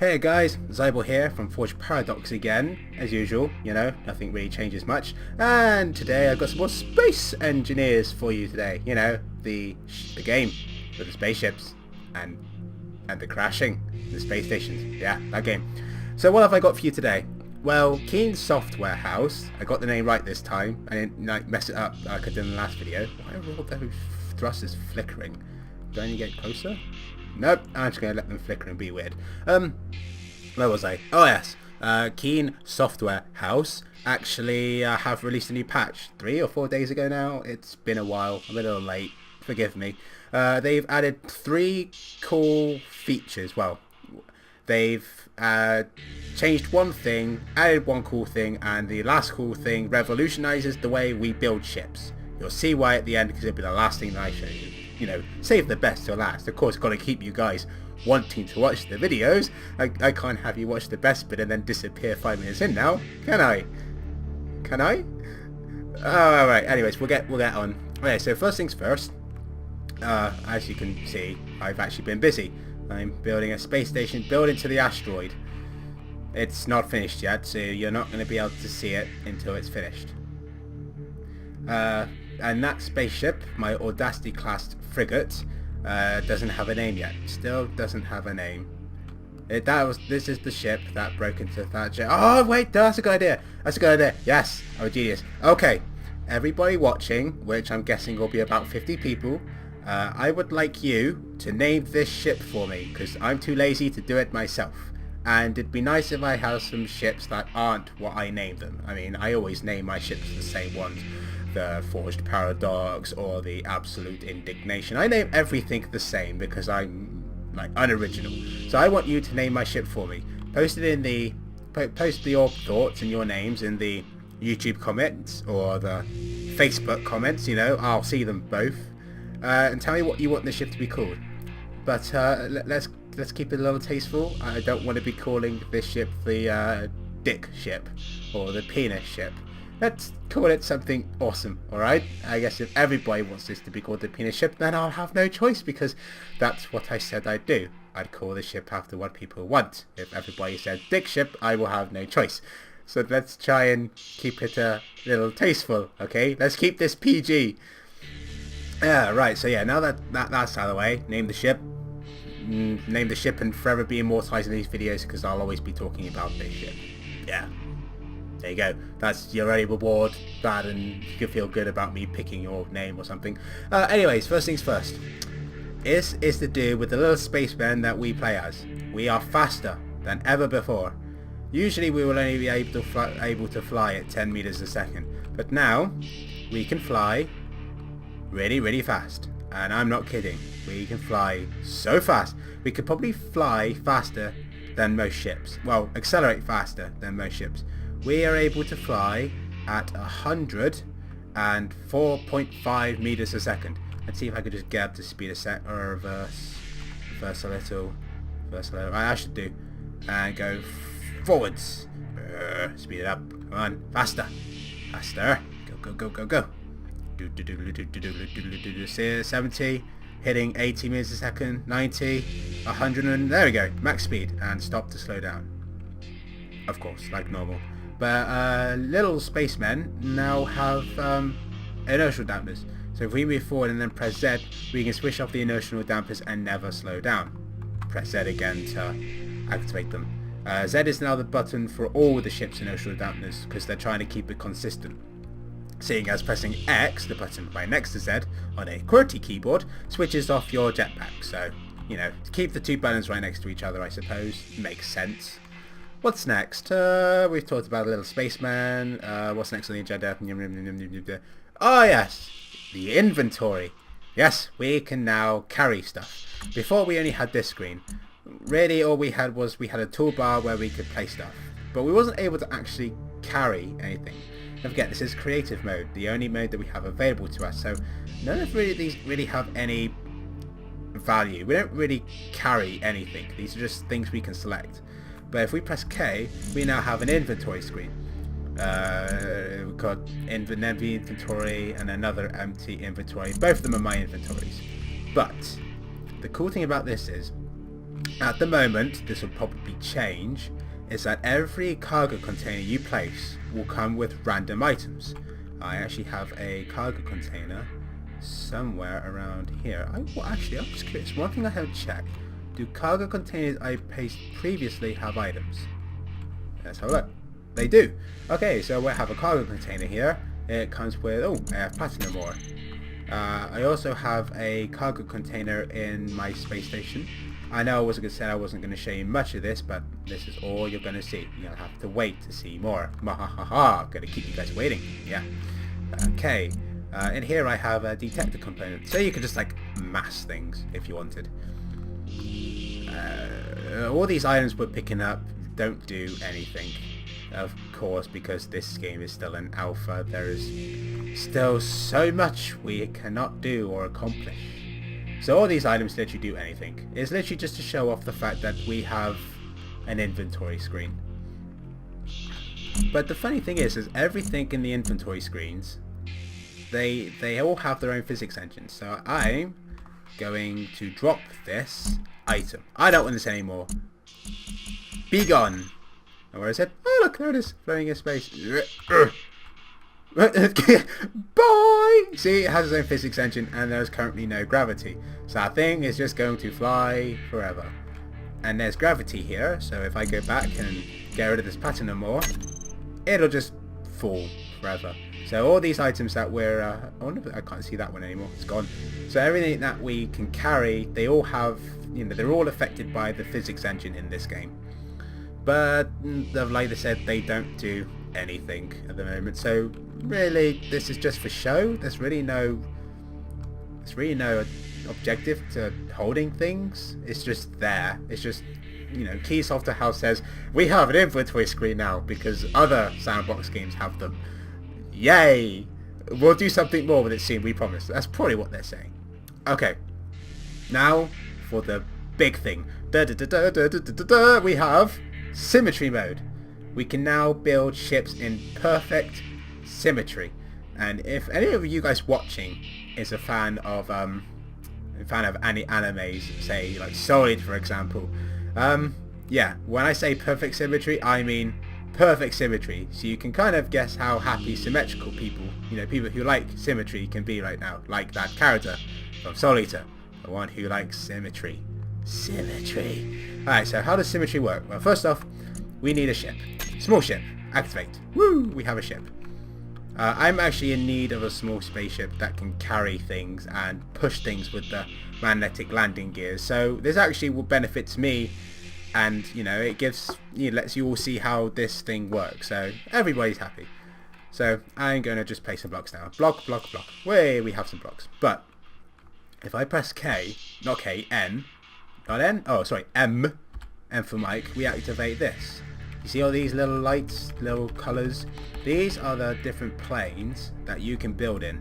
Hey guys, Zyble here from Forge Paradox again, as usual, nothing really changes much. And today I've got some more space engineers for you today, the game with the spaceships and the crashing, the space stations, yeah, that game. So what have I got for you today? Well, Keen Software House, I got the name right this time, I didn't mess it up like I did in the last video. Why are all those thrusters flickering? Do I need to get closer? Nope, I'm just going to let them flicker and be weird. Where was I? Oh yes, Keen Software House actually have released a new patch 3 or 4 days ago now. It's been a while, I'm a little late, forgive me. They've added 3 cool features. Well, they've changed one thing, added one cool thing, and the last cool thing revolutionizes the way we build ships. You'll see why at the end, because it'll be the last thing that I show you. Save the best till last. Of course, got to keep you guys wanting to watch the videos. I can't have you watch the best bit and then disappear 5 minutes in now, can I? Can I? Oh, alright, anyways, we'll get on. Okay, so first things first, as you can see, I've actually been busy. I'm building a space station built into the asteroid. It's not finished yet, so you're not going to be able to see it until it's finished. And that spaceship, my Audacity class Frigate, doesn't have a name yet. Still doesn't have a name. This is the ship that broke into that jet. Oh wait, that's a good idea. That's a good idea. Yes, I'm a genius. Okay, everybody watching, which I'm guessing will be about 50 people, I would like you to name this ship for me, because I'm too lazy to do it myself. And it'd be nice if I have some ships that aren't what I named them. I mean, I always name my ships the same ones. The Forged Paradox or the Absolute Indignation. I name everything the same because I'm like unoriginal. So I want you to name my ship for me. Post your thoughts and your names in the YouTube comments or the Facebook comments. I'll see them both. And tell me what you want the ship to be called. But let's keep it a little tasteful. I don't want to be calling this ship the Dick ship or the Penis ship. Let's call it something awesome, alright? I guess if everybody wants this to be called the Penis ship, then I'll have no choice, because that's what I said I'd do. I'd call the ship after what people want. If everybody said Dick ship, I will have no choice. So let's try and keep it a little tasteful, okay? Let's keep this PG. Yeah, right, so yeah, now that's out of the way, name the ship. Name the ship and forever be immortalized in these videos, because I'll always be talking about this ship. Yeah. There you go. That's your only reward, bad, and you can feel good about me picking your name or something. Anyways, first things first. This is to do with the little spacemen that we play as. We are faster than ever before. Usually we will only be able to fly at 10 meters a second, but now we can fly really, really fast. And I'm not kidding. We can fly so fast. We could probably fly faster than most ships. Well, accelerate faster than most ships. We are able to fly at 104.5 meters a second. Let's see if I could just get up to speed a sec, or reverse a little, I should do, and go forwards. Speed it up, come on, faster, go. 70, hitting 80 meters a second, 90, 100, and there we go, max speed, and stop to slow down. Of course, like normal. But little spacemen now have inertial dampers. So if we move forward and then press Z, we can switch off the inertial dampers and never slow down. Press Z again to activate them. Z is now the button for all the ship's inertial dampers, because they're trying to keep it consistent. Seeing as pressing X, the button right next to Z, on a QWERTY keyboard, switches off your jetpack. So, to keep the two buttons right next to each other, I suppose, makes sense. What's next? We've talked about a little spaceman. What's next on the agenda? Oh yes, the inventory. Yes, we can now carry stuff. Before we only had this screen. Really all we had was a toolbar where we could place stuff. But we wasn't able to actually carry anything. Don't forget, this is creative mode, the only mode that we have available to us. So none of these really have any value. We don't really carry anything. These are just things we can select. But if we press K, we now have an inventory screen. We've got empty inventory and another empty inventory. Both of them are my inventories. But the cool thing about this is At the moment, this will probably change, is that every cargo container you place will come with random items. I actually have a cargo container somewhere around here. Actually, I'm just curious. One thing I haven't checked. Do cargo containers I placed previously have items? Let's have a look. They do. Okay, so we have a cargo container here. It comes with, I have platinum ore. I also have a cargo container in my space station. I know I wasn't going to show you much of this, but this is all you're going to see. You'll have to wait to see more. Mahahaha, I'm going to keep you guys waiting. Yeah. Okay. In here I have a detector component, so you could just like mass things if you wanted. All these items we're picking up don't do anything, of course, because this game is still an alpha. There is still so much we cannot do or accomplish. So all these items literally do anything. It's literally just to show off the fact that we have an inventory screen. But the funny thing is everything in the inventory screens, they all have their own physics engines. So I'm going to drop this item. I don't want this anymore. Be gone. And where is it? Oh look, there it is, floating in space. Bye! See, it has its own physics engine and there's currently no gravity. So that thing is just going to fly forever. And there's gravity here, so if I go back and get rid of this platinum ore, it'll just fall forever. So all these items that we're... I can't see that one anymore, it's gone. So everything that we can carry, they all have... they're all affected by the physics engine in this game. But, like I said, they don't do anything at the moment. So really, this is just for show. There's really no objective to holding things. It's just there. It's just, Key Software House says we have an inventory screen now because other sandbox games have them. Yay! We'll do something more with it soon, we promise. That's probably what they're saying. Okay, now for the big thing. We have Symmetry mode. We can now build ships in perfect symmetry. And if any of you guys watching is a fan of any animes, say like Solid for example, yeah, when I say perfect symmetry, I mean perfect symmetry. So you can kind of guess how happy symmetrical people, people who like symmetry can be right now, like that character from Soul Eater, the one who likes symmetry. Symmetry. Alright, so how does symmetry work? Well, first off, we need a ship. Small ship. Activate. Woo! We have a ship. I'm actually in need of a small spaceship that can carry things and push things with the magnetic landing gears. So this actually will benefit me, and it gives, lets you all see how this thing works. So everybody's happy. So I'm going to just place some blocks now. Block, block, block. Way, we have some blocks. But if I press K, not K, N, not N. Oh, sorry, M. M for Mike. We activate this. You see all these little lights, little colours? These are the different planes that you can build in.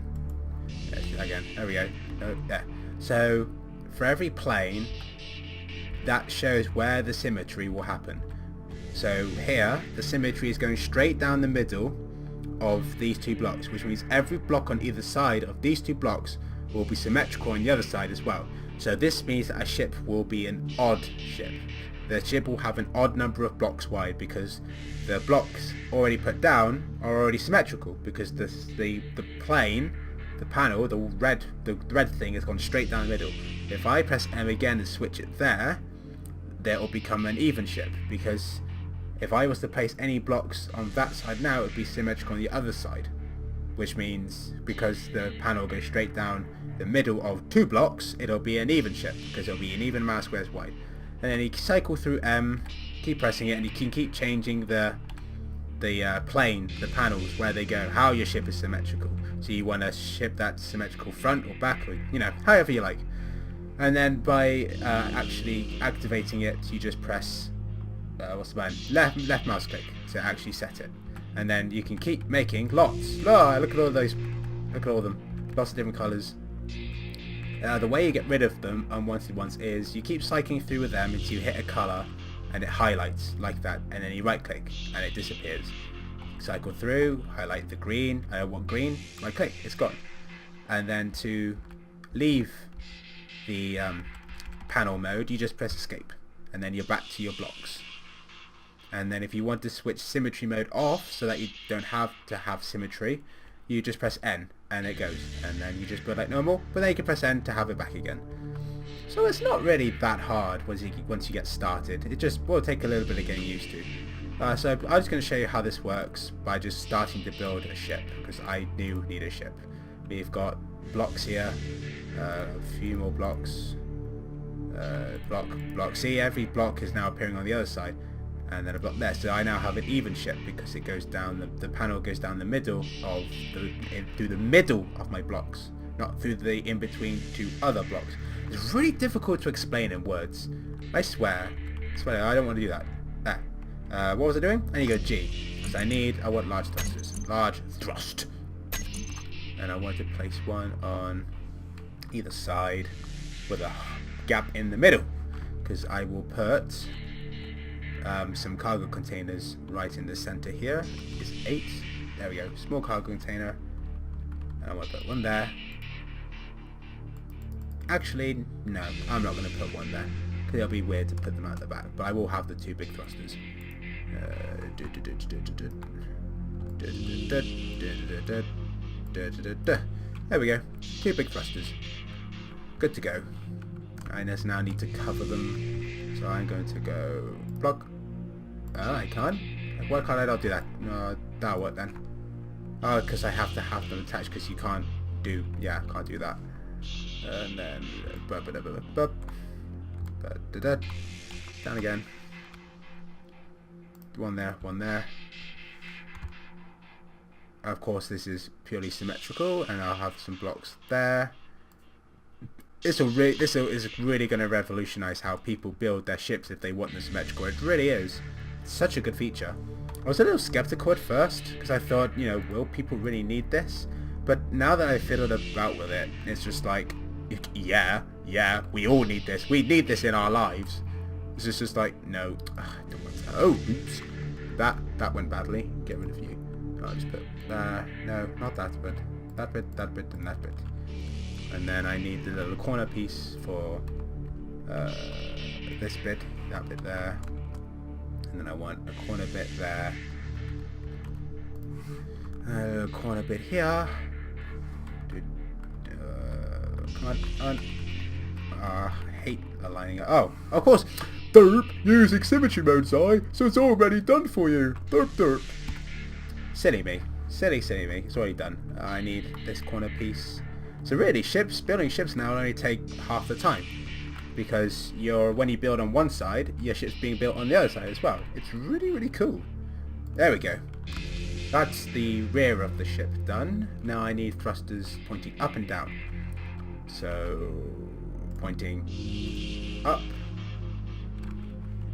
Again, there we go. Oh, there. So, for every plane, that shows where the symmetry will happen. So here, the symmetry is going straight down the middle of these two blocks, which means every block on either side of these two blocks will be symmetrical on the other side as well. So this means that a ship will be an odd ship. The ship will have an odd number of blocks wide because the blocks already put down are already symmetrical, because the plane, the panel, the red thing has gone straight down the middle. If I press M again and switch it there will become an even ship, because if I was to place any blocks on that side now, it would be symmetrical on the other side, which means because the panel goes straight down the middle of two blocks, it'll be an even ship because it'll be an even amount of squares wide. And then you cycle through M, keep pressing it, and you can keep changing the plane, the panels, where they go, how your ship is symmetrical. So you want a ship that's symmetrical front or back, or however you like. And then by actually activating it, you just press left mouse click to actually set it, and then you can keep making lots. Look at all those, look at all of them, lots of different colours. The way you get rid of them unwanted ones is you keep cycling through with them until you hit a colour and it highlights like that, and then you right click and it disappears. Cycle through, highlight the green, I want green, right click, it's gone. And then to leave the panel mode, you just press escape. and then you're back to your blocks. And then if you want to switch symmetry mode off so that you don't have to have symmetry, you just press N and it goes, and then you just build like normal, but then you can press N to have it back again. So it's not really that hard once you get started. It just will take a little bit of getting used to. So I'm just going to show you how this works by just starting to build a ship, because I do need a ship. We've got blocks here, a few more blocks, block. See, every block is now appearing on the other side, and then a block there. So I now have an even ship because it goes down, the panel goes down the middle of through the middle of my blocks, not through the in between two other blocks. It's really difficult to explain in words. I swear, I don't want to do that. There. What was I doing? I need to go G, because I want large thrusters. Large thrust. And I want to place one on either side with a gap in the middle, because I will put some cargo containers right in the center here. It's 8. There we go. Small cargo container. And I want to put one there. Actually, no, I'm not going to put one there, because it'll be weird to put them out the back, but I will have the 2 big thrusters. There we go. 2 big thrusters. Good to go. I just now need to cover them. So I'm going to go block. I can't. Why can't I not do that? No, that'll work then. Oh, because I have to have them attached, because you can't do... Yeah, can't do that. And then... Down again. One there, one there. Of course, this is purely symmetrical, and I'll have some blocks there. This is really going to revolutionize how people build their ships if they want them symmetrical. It really is. It's such a good feature. I was a little skeptical at first, because I thought, you know, will people really need this? But now that I've fiddled about with it, it's just like, yeah, we all need this. We need this in our lives. It's just like, no, I don't want that. Oh, oops. That went badly. Get rid of you. I'll just put, no, not that bit. That bit, and that bit. And then I need the little corner piece for this bit, that bit there. And then I want a corner bit there. A corner bit here. Come on. I hate aligning it. Oh, of course. Derp, using symmetry mode, Zy, so it's already done for you. Derp. Silly me. Silly me. It's already done. I need this corner piece. So really, building ships now only take half the time, because when you build on one side, your ship's being built on the other side as well. It's really, really cool. There we go. That's the rear of the ship done. Now I need thrusters pointing up and down. So, pointing up.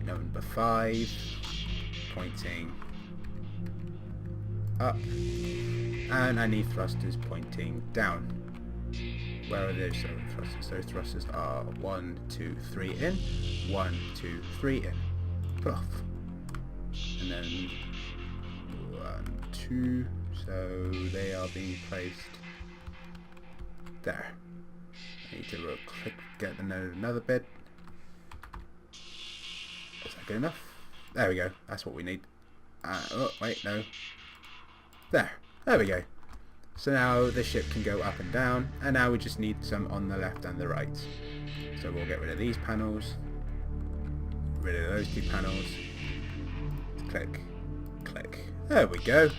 Number 5. Pointing up. And I need thrusters pointing down. Where are those thrusters? Those thrusters are 1, 2, 3 in. 1, 2, 3 in. Put off. And then 1, 2. So they are being placed there. I need to click, get another bit. Is that good enough? There we go. That's what we need. Oh, wait, no. There we go. So now the ship can go up and down, and now we just need some on the left and the right. So we'll get rid of these panels, rid of those 2 panels, click. There we go.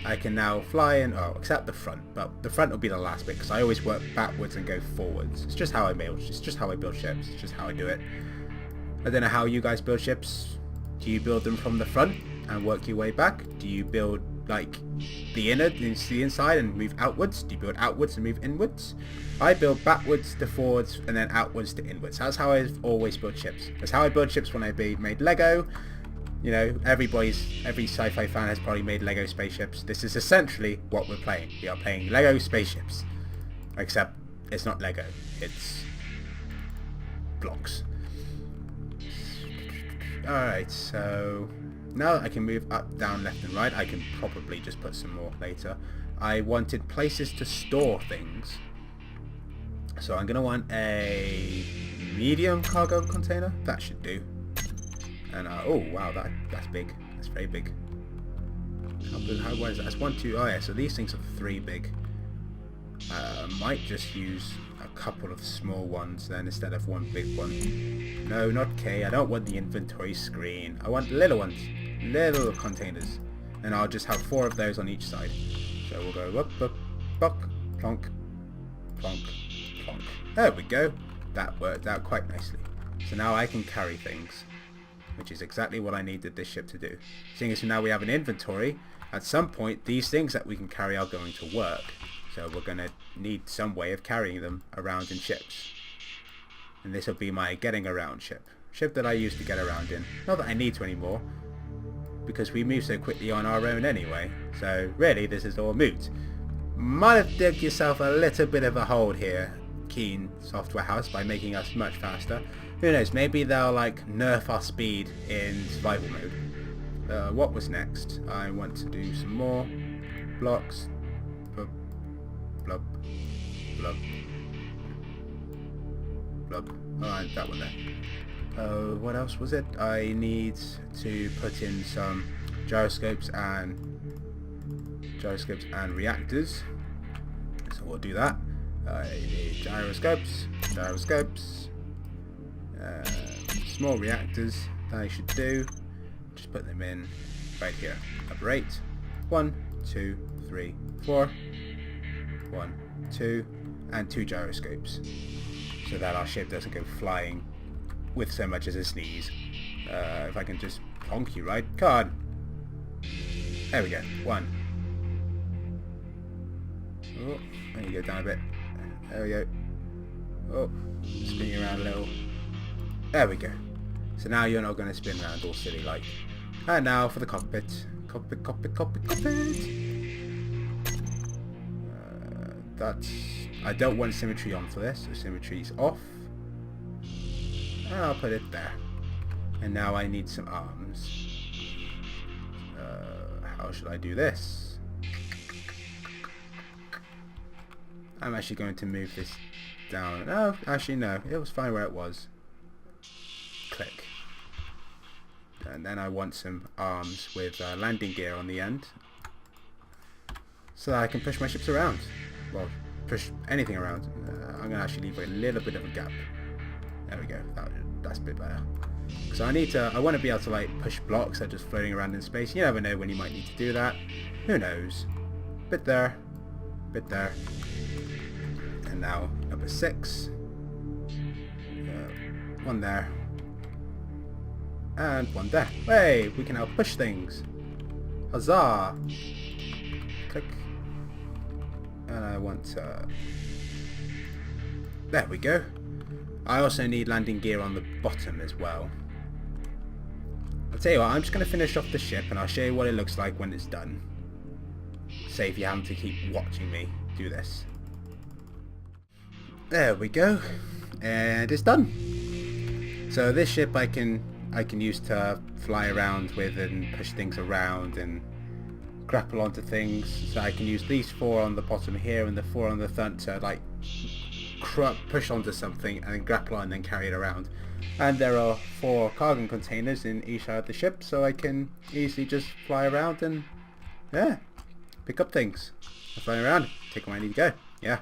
I can now fly in, except the front, but the front will be the last bit, because I always work backwards and go forwards. It's just how I build ships. It's just how I do it. I don't know how you guys build ships. Do you build them from the front and work your way back? Do you build like the inside and move outwards? Do you build outwards and move inwards? I build backwards to forwards and then outwards to inwards. That's how I've always built ships. That's how I build ships when I made Lego. You know, every sci-fi fan has probably made Lego spaceships. This is essentially what we're playing. We are playing Lego spaceships. Except it's not Lego. It's blocks. Alright, so now that I can move up, down, left and right, I can probably just put some more later. I wanted places to store things. So I'm going to want a medium cargo container. That should do. And oh wow, that's big. That's very big. How wide is that? That's 1, 2. Oh yeah, so these things are 3 big. Might just use a couple of small ones then instead of one big one. No, not K. I don't want the inventory screen. I want little ones, little containers, and I'll just have 4 of those on each side. So we'll go up, buck, plonk, plonk, plonk. There we go. That worked out quite nicely. So now I can carry things, which is exactly what I needed this ship to do. Seeing as now we have an inventory, at some point these things that we can carry are going to work. So we're going to need some way of carrying them around in ships. And this will be my getting around ship. Ship that I used to get around in. Not that I need to anymore, because we move so quickly on our own anyway. So really this is all moot. Might have dug yourself a little bit of a hole here, Keen Software House, by making us much faster. Who knows, maybe they'll like nerf our speed in survival mode. What was next? I want to do some more blocks. Blub, blub, blub. Alright, that one there. What else was it? I need to put in some gyroscopes and reactors. So we'll do that. I need gyroscopes, small reactors. That I should do. Just put them in right here. Number 8. 1, 2, 3, 4. 1, 2, and 2 gyroscopes, so that our ship doesn't go flying with so much as a sneeze. If I can just plonk you, right? Card. There we go. 1. Oh, I need to go down a bit. There we go. Oh, spinning around a little. There we go. So now you're not going to spin around all silly like. And now for the cockpit. Cockpit. I don't want symmetry on for this, so symmetry's off. And I'll put it there. And now I need some arms. How should I do this? I'm actually going to move this down. No, actually no, it was fine where it was. Click. And then I want some arms with landing gear on the end, so that I can push my ships around. Well, push anything around. I'm going to actually leave a little bit of a gap. There we go. That's a bit better. So I want to be able to like push blocks that are just floating around in space. You never know when you might need to do that. Who knows? Bit there. And now number 6. 1 there. And 1 there. Hey, we can now push things. Huzzah! Click. And I want to... There we go. I also need landing gear on the bottom as well. I'll tell you what, I'm just going to finish off the ship and I'll show you what it looks like when it's done. Save you having to keep watching me do this. There we go. And it's done. So this ship I can use to fly around with and push things around and grapple onto things. So I can use these 4 on the bottom here and the 4 on the front to like push onto something and then grapple on and then carry it around. And there are 4 cargo containers in each side of the ship, so I can easily just fly around and pick up things. I fly around, take where I need to go. Yeah.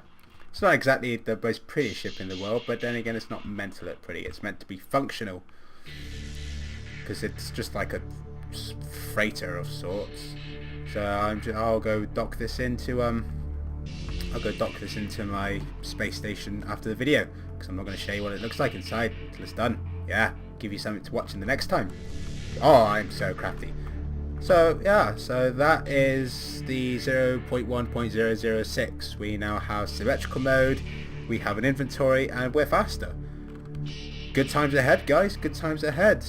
It's not exactly the most pretty ship in the world, but then again it's not meant to look pretty, it's meant to be functional. Because it's just like a freighter of sorts. So I'll go dock this into my space station after the video, because I'm not going to show you what it looks like inside until it's done. Yeah, give you something to watch in the next time. Oh, I'm so crafty. So yeah, so that is the 0.1.006. We now have symmetrical mode, we have an inventory, and we're faster. Good times ahead, guys, good times ahead.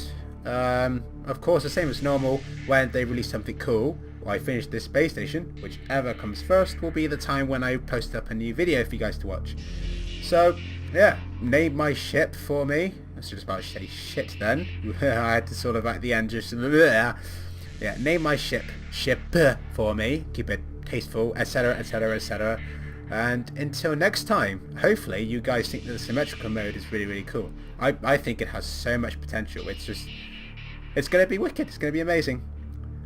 Of course, the same as normal, when they release something cool, or I finish this space station, whichever comes first will be the time when I post up a new video for you guys to watch. So yeah, name my ship for me. I was just about to say shit then. I had to sort of at the end just yeah, name my ship for me, keep it tasteful, etc, etc, etc. And until next time, hopefully you guys think that the symmetrical mode is really, really cool. I think it has so much potential. It's just, It's going to be wicked. It's going to be amazing.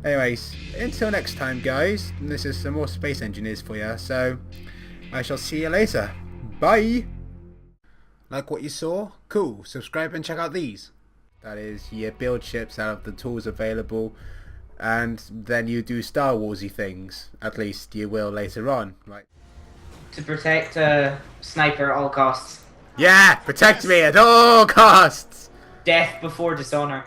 Anyways, until next time, guys. This is some more Space Engineers for you. So, I shall see you later. Bye! Like what you saw? Cool. Subscribe and check out these. That is, you build ships out of the tools available, and then you do Star Warsy things. At least you will later on, right? To protect Sniper at all costs. Yeah! Protect me at all costs! Death before dishonor.